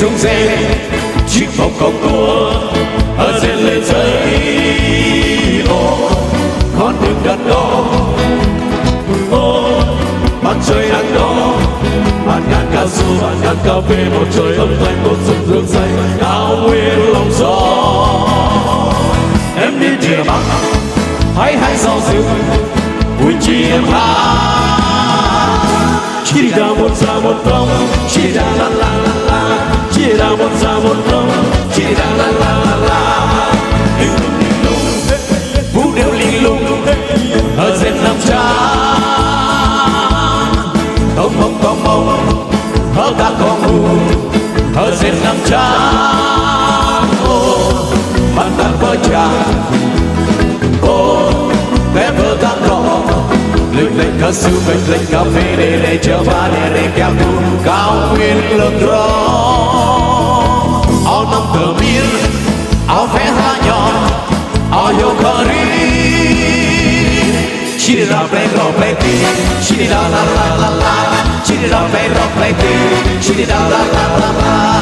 Rung rê chiếc vòng cong tua ở trên lên giấy. Ô con đường đất đỏ, ô mặt trời nắng đỏ, bạt ngàn cao su, bạt ngàn cà phê, bầu trời âm thanh một rừng rương dày cao nguyên lòng gió. Em đi địa bắc hay do dự vui chi em hát. Chỉ đi đào một ra một vòng, chỉ đi đào la la la la, chỉ đi đào một ra một vòng, chỉ đi đào la la la la. Linh lung linh lung, vũ điệu linh lung ở trên nằm trán. Tông mông ở các con hù ở trên nằm trán. Ô bạn đang có chàng, ô bé vợ đang đỏ. Lên ca su, lên cà phê để chờ ba để kéo thu cao nguyên lợn rò. Áo nông cờ miên, áo phé hoa nhọn, áo hiệu cờ ri. Chỉ đi ra play kì, chỉ đi ra la la la la, chỉ đi ra play kì, chỉ đi ra la la la la.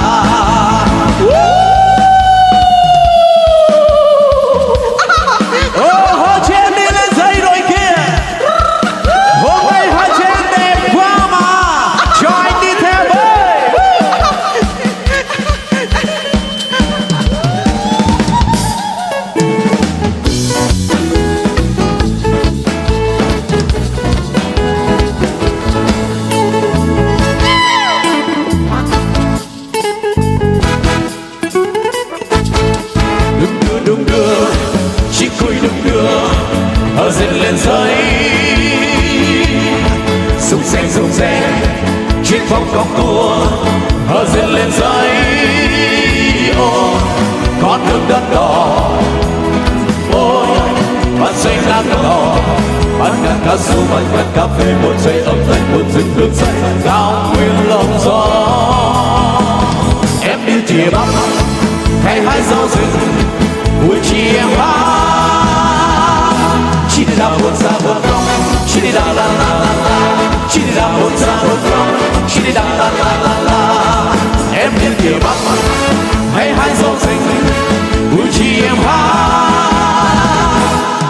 Ở trên lên giấy rung rê chiếc vòng cong tua ở trên lên giấy. Ô con đường đất đỏ, ôi bạn xanh nắng đỏ, bạn ngàn cao su, bạn ngàn cà phê, một giây âm thanh một rừng rương dày cao nguyên lòng gió. Em đi chìa bắc hay hai dấu rừng vui chi em hát. Chỉ đi đào buồn ra buồn không, chỉ đi đào la la la la, chỉ đi đào buồn ra buồn không, chỉ đi đào la la la la. Em đến kia bắc hay hai dấu rừng vui chi em hát.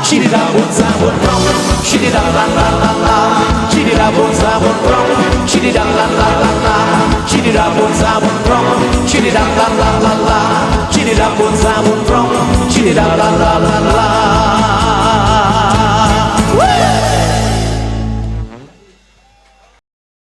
Chỉ đi đào buồn ra buồn không, chỉ đi đào la la la la, chỉ đi đào buồn ra buồn không, chỉ đi đào la la la la, chỉ đi đào buồn ra buồn không, chỉ đi đào la la la la.